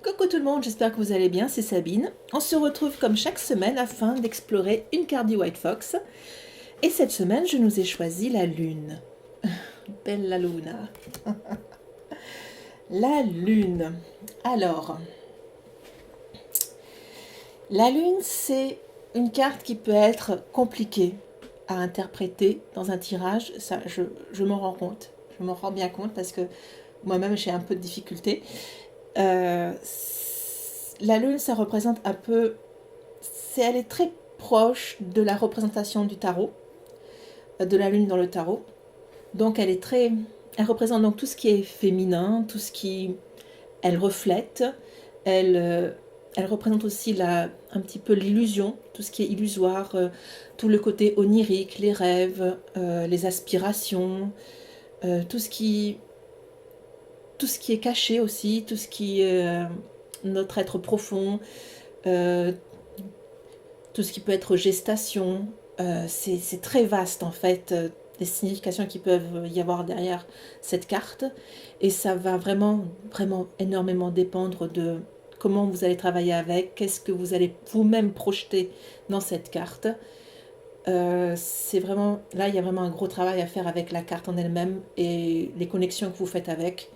Coucou tout le monde, j'espère que vous allez bien, c'est Sabine. On se retrouve comme chaque semaine afin d'explorer une carte du White Fox. Et cette semaine, je nous ai choisi la Lune. Bella Luna. La Lune. Alors, la Lune, c'est une carte qui peut être compliquée à interpréter dans un tirage. Ça, je m'en rends compte. Je m'en rends bien compte parce que moi-même, j'ai un peu de difficulté. Euh, la Lune, ça représente un peu... elle est très proche de la représentation du tarot, de la Lune dans le tarot. Donc elle représente donc tout ce qui est féminin, tout ce qui, elle reflète, elle représente aussi un petit peu l'illusion, tout ce qui est illusoire, tout le côté onirique, les rêves, les aspirations, tout ce qui, tout ce qui est caché aussi, tout ce qui est notre être profond, euh, tout ce qui peut être gestation. C'est très vaste en fait, les significations qui peuvent y avoir derrière cette carte. Et ça va vraiment, vraiment énormément dépendre de comment vous allez travailler avec, qu'est-ce que vous allez vous-même projeter dans cette carte. C'est vraiment, là, il y a vraiment un gros travail à faire avec la carte en elle-même et les connexions que vous faites avec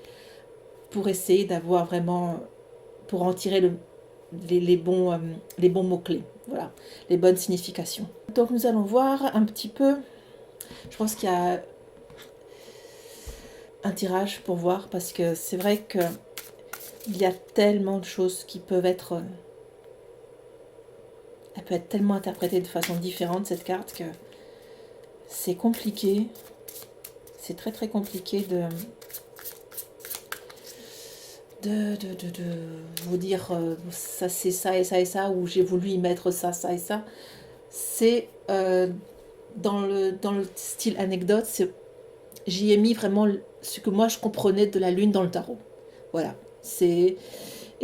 pour essayer d'avoir vraiment, pour en tirer les bons mots-clés, voilà, les bonnes significations. Donc nous allons voir un petit peu, je pense qu'il y a un tirage pour voir, parce que c'est vrai qu'il y a tellement de choses qui peuvent être... Elle peut être tellement interprétée de façon différente, cette carte, que c'est compliqué. C'est très très compliqué de vous dire ça c'est ça et ça et ça, ou j'ai voulu y mettre ça, ça et ça. C'est dans le style anecdote, j'y ai mis vraiment ce que moi je comprenais de la lune dans le tarot. Voilà. Et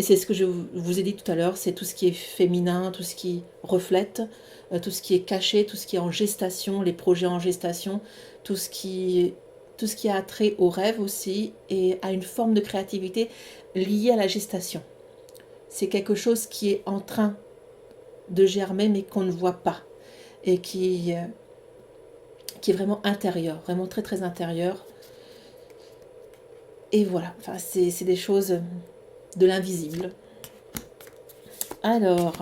c'est ce que je vous ai dit tout à l'heure, c'est tout ce qui est féminin, tout ce qui reflète, tout ce qui est caché, tout ce qui est en gestation, les projets en gestation, tout ce qui, tout ce qui a trait au rêve aussi et à une forme de créativité liée à la gestation. C'est quelque chose qui est en train de germer mais qu'on ne voit pas et qui est vraiment intérieur, vraiment très très intérieur. Et voilà, enfin, c'est des choses de l'invisible. Alors,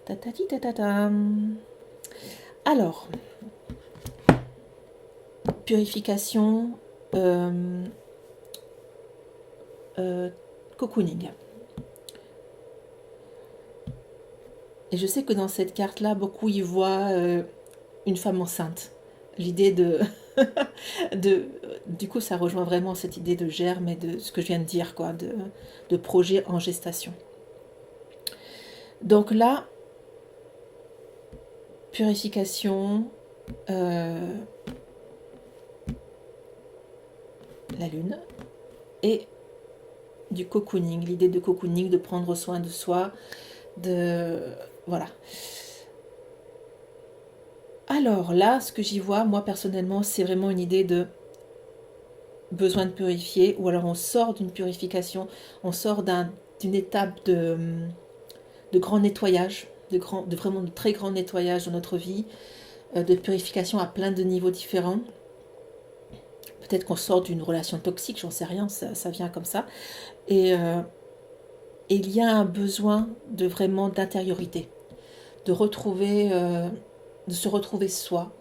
tatati tatata. Alors, purification, euh, cocooning. Et je sais que dans cette carte-là, beaucoup y voient une femme enceinte. L'idée de... Du coup, ça rejoint vraiment cette idée de germe et de ce que je viens de dire, quoi, de projet en gestation. Donc là, purification, la lune, et du cocooning, l'idée de cocooning, de prendre soin de soi, de... Voilà. Alors là, ce que j'y vois, moi personnellement, c'est vraiment une idée de besoin de purifier, ou alors on sort d'une purification, on sort d'une étape de grand nettoyage, de vraiment de très grand nettoyage dans notre vie, de purification à plein de niveaux différents. Peut-être qu'on sort d'une relation toxique, j'en sais rien, ça vient comme ça. Et il y a un besoin de vraiment d'intériorité, de retrouver, de se retrouver soi.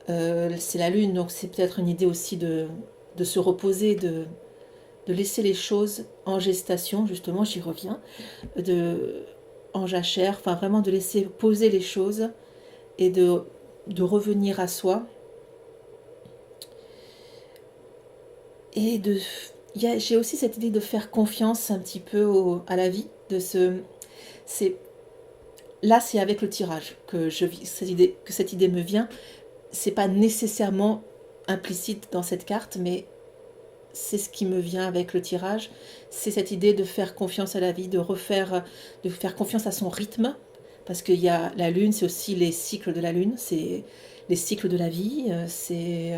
C'est la lune, donc c'est peut-être une idée aussi de se reposer, de laisser les choses en gestation, justement, j'y reviens, en jachère, enfin vraiment de laisser poser les choses et de revenir à soi. Et j'ai aussi cette idée de faire confiance un petit peu à la vie, c'est, là c'est avec le tirage que cette idée me vient. C'est pas nécessairement implicite dans cette carte, mais c'est ce qui me vient avec le tirage. C'est cette idée de faire confiance à la vie, de faire confiance à son rythme, parce qu'il y a la lune, c'est aussi les cycles de la lune, c'est les cycles de la vie, c'est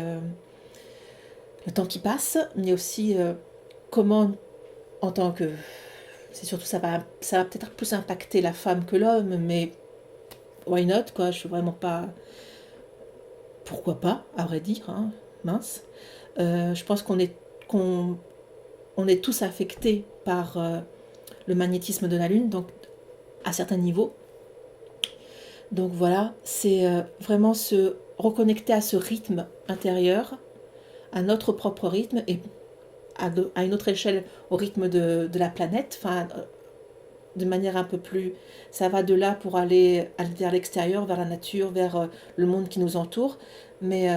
le temps qui passe, mais aussi comment, en tant que C'est surtout ça va peut-être plus impacter la femme que l'homme, mais why not, quoi, je suis vraiment pas... Pourquoi pas, à vrai dire, hein, mince. Je pense qu'on on est tous affectés par le magnétisme de la Lune, donc à certains niveaux. Donc voilà, c'est vraiment se reconnecter à ce rythme intérieur, à notre propre rythme et à une autre échelle au rythme de la planète, enfin de manière un peu plus... Ça va de là pour aller vers l'extérieur, vers la nature, vers le monde qui nous entoure, mais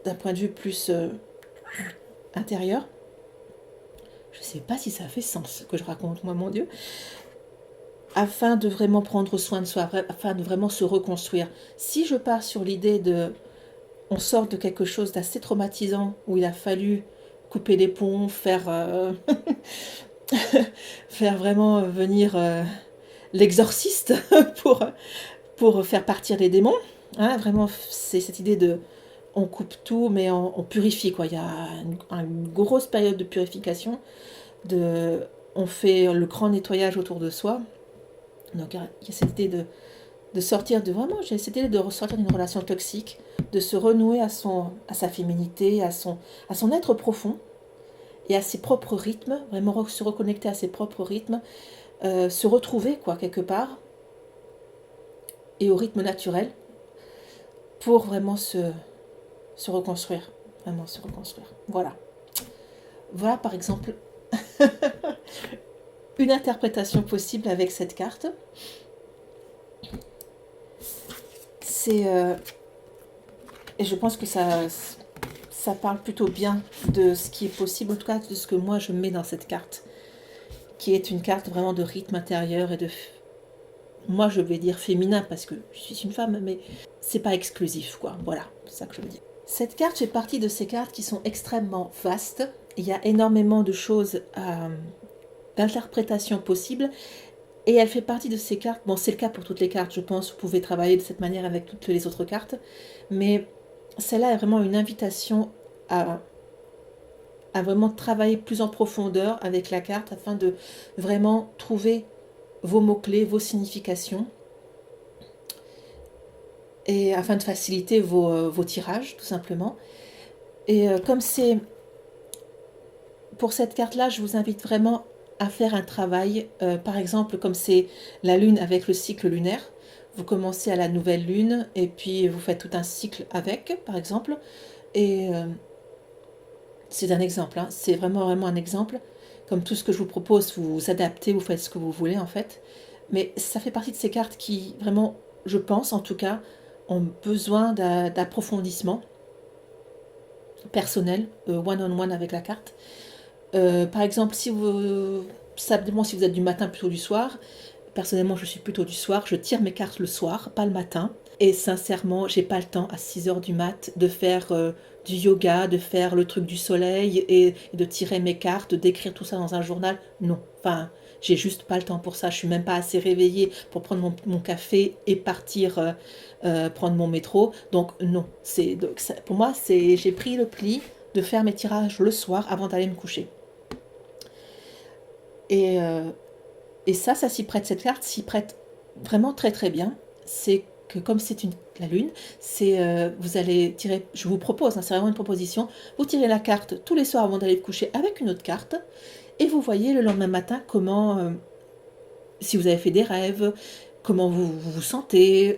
d'un point de vue plus intérieur. Je ne sais pas si ça fait sens ce que je raconte, moi, mon Dieu. Afin de vraiment prendre soin de soi, afin de vraiment se reconstruire. Si je pars sur l'idée de... On sort de quelque chose d'assez traumatisant, où il a fallu couper les ponts, faire vraiment venir l'exorciste pour faire partir les démons. Hein, vraiment, c'est cette idée de... On coupe tout, mais on purifie, quoi. Il y a une grosse période de purification. On fait le grand nettoyage autour de soi. Donc, il y a cette idée de sortir de... Vraiment, j'ai cette idée de ressortir d'une relation toxique, de se renouer à sa féminité, à son être profond et à ses propres rythmes, vraiment se reconnecter à ses propres rythmes, se retrouver, quoi, quelque part, et au rythme naturel, pour vraiment se reconstruire. Vraiment se reconstruire. Voilà. Voilà, par exemple, une interprétation possible avec cette carte. C'est... et je pense que ça parle plutôt bien de ce qui est possible, en tout cas de ce que moi je mets dans cette carte, qui est une carte vraiment de rythme intérieur et de... Moi je vais dire féminin parce que je suis une femme, mais c'est pas exclusif, quoi. Voilà, c'est ça que je veux dire. Cette carte fait partie de ces cartes qui sont extrêmement vastes. Il y a énormément de choses d'interprétation possibles. Et elle fait partie de ces cartes, bon c'est le cas pour toutes les cartes je pense, vous pouvez travailler de cette manière avec toutes les autres cartes, mais celle-là est vraiment une invitation à vraiment travailler plus en profondeur avec la carte afin de vraiment trouver vos mots-clés, vos significations, et afin de faciliter vos tirages tout simplement. Et comme c'est... Pour cette carte-là, je vous invite vraiment à faire un travail, par exemple, comme c'est la lune avec le cycle lunaire, vous commencez à la nouvelle lune et puis vous faites tout un cycle avec, par exemple, et c'est un exemple, hein, c'est vraiment un exemple, comme tout ce que je vous propose, vous vous adaptez, vous faites ce que vous voulez en fait, mais ça fait partie de ces cartes qui, vraiment, je pense en tout cas, ont besoin d'approfondissement personnel, one-on-one avec la carte. Par exemple, ça dépend si vous êtes du matin plutôt du soir. Personnellement, je suis plutôt du soir. Je tire mes cartes le soir, pas le matin. Et sincèrement, j'ai pas le temps à 6 h du mat de faire du yoga, de faire le truc du soleil et de tirer mes cartes, d'écrire tout ça dans un journal. Non, enfin, j'ai juste pas le temps pour ça. Je suis même pas assez réveillée pour prendre mon café et partir prendre mon métro. Donc non, pour moi, j'ai pris le pli de faire mes tirages le soir avant d'aller me coucher. Et, ça s'y prête, cette carte s'y prête vraiment très très bien. C'est que comme c'est la lune, vous allez tirer, je vous propose, hein, c'est vraiment une proposition, vous tirez la carte tous les soirs avant d'aller vous coucher avec une autre carte, et vous voyez le lendemain matin comment, si vous avez fait des rêves, comment vous vous sentez,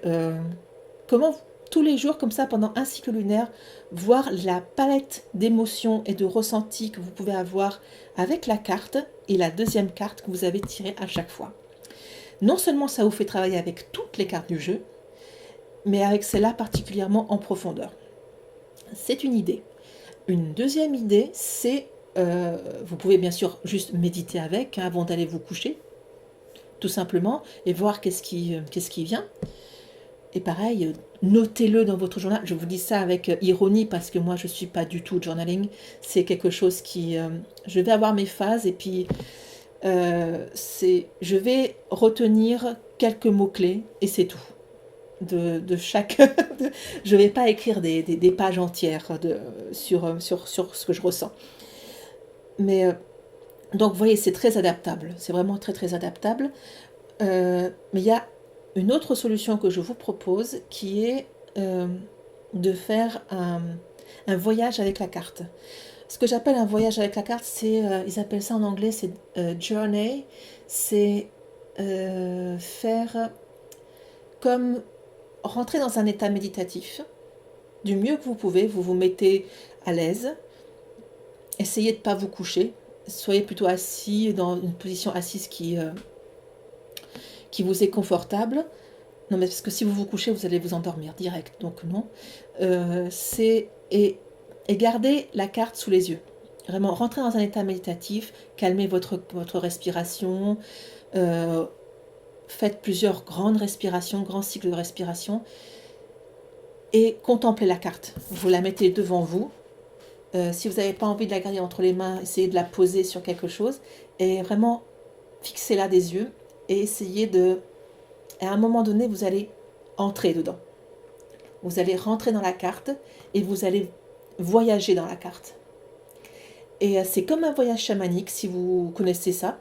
comment tous les jours comme ça pendant un cycle lunaire, voir la palette d'émotions et de ressentis que vous pouvez avoir avec la carte et la deuxième carte que vous avez tirée à chaque fois. Non seulement ça vous fait travailler avec toutes les cartes du jeu, mais avec celle-là particulièrement en profondeur. C'est une idée. Une deuxième idée, c'est, vous pouvez bien sûr juste méditer avec hein, avant d'aller vous coucher, tout simplement, et voir qu'est-ce qui vient. Et pareil, notez-le dans votre journal. Je vous dis ça avec ironie parce que moi je ne suis pas du tout journaling. C'est quelque chose qui... je vais avoir mes phases et puis je vais retenir quelques mots-clés et c'est tout. De chaque... je ne vais pas écrire des pages entières sur ce que je ressens. Mais Donc vous voyez, c'est très adaptable, c'est vraiment très très adaptable. Mais il y a une autre solution que je vous propose qui est de faire un voyage avec la carte. Ce que j'appelle un voyage avec la carte, c'est, ils appellent ça en anglais, c'est journey. C'est faire comme rentrer dans un état méditatif. Du mieux que vous pouvez, vous vous mettez à l'aise. Essayez de ne pas vous coucher. Soyez plutôt assis dans une position assise qui vous est confortable. Non, mais parce que si vous vous couchez, vous allez vous endormir direct. Donc non. Et gardez la carte sous les yeux. Vraiment, rentrez dans un état méditatif, calmez votre respiration, faites plusieurs grandes respirations, grands cycles de respiration, et contemplez la carte. Vous la mettez devant vous. Si vous n'avez pas envie de la garder entre les mains, essayez de la poser sur quelque chose, et vraiment fixez-la des yeux, et essayez de... À un moment donné, vous allez entrer dedans. Vous allez rentrer dans la carte, et vous allez voyager dans la carte. Et c'est comme un voyage chamanique, si vous connaissez ça.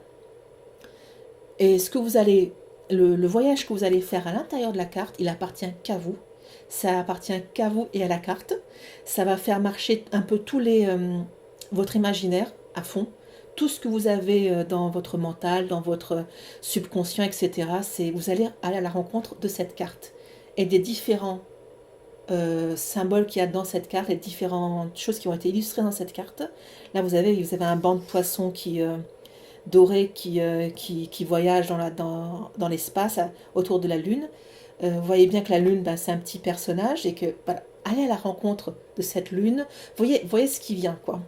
Et ce que vous allez, le voyage que vous allez faire à l'intérieur de la carte, il appartient qu'à vous. Ça appartient qu'à vous et à la carte. Ça va faire marcher un peu votre imaginaire à fond. Tout ce que vous avez dans votre mental, dans votre subconscient, etc. Vous allez aller à la rencontre de cette carte et des différents symboles qu'il y a dans cette carte, les différentes choses qui ont été illustrées dans cette carte. Là, vous avez un banc de poissons doré qui voyage dans l'espace autour de la Lune. Vous voyez bien que la Lune, c'est un petit personnage et que voilà, allez à la rencontre de cette Lune. Voyez ce qui vient, quoi.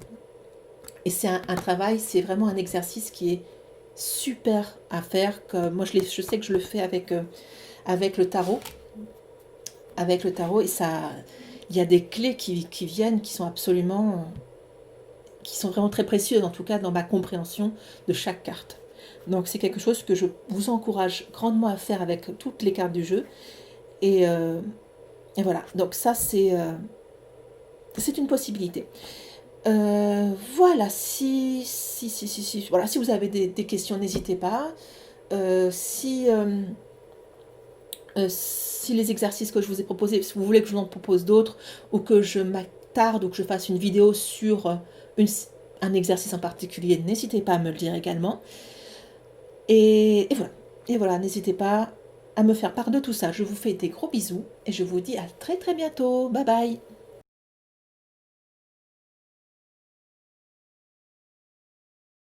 Et c'est un travail, c'est vraiment un exercice qui est super à faire. Moi, je sais que je le fais avec le tarot. Avec le tarot, et ça, il y a des clés qui viennent, qui sont vraiment très précieuses, en tout cas dans ma compréhension de chaque carte. Donc c'est quelque chose que je vous encourage grandement à faire avec toutes les cartes du jeu. Et, voilà, donc ça c'est une possibilité. Voilà, voilà, si vous avez des questions, n'hésitez pas. Si les exercices que je vous ai proposés, si vous voulez que je vous en propose d'autres, ou que je m'attarde, ou que je fasse une vidéo sur un exercice en particulier, n'hésitez pas à me le dire également. Et voilà, n'hésitez pas à me faire part de tout ça. Je vous fais des gros bisous et je vous dis à très très bientôt. Bye bye.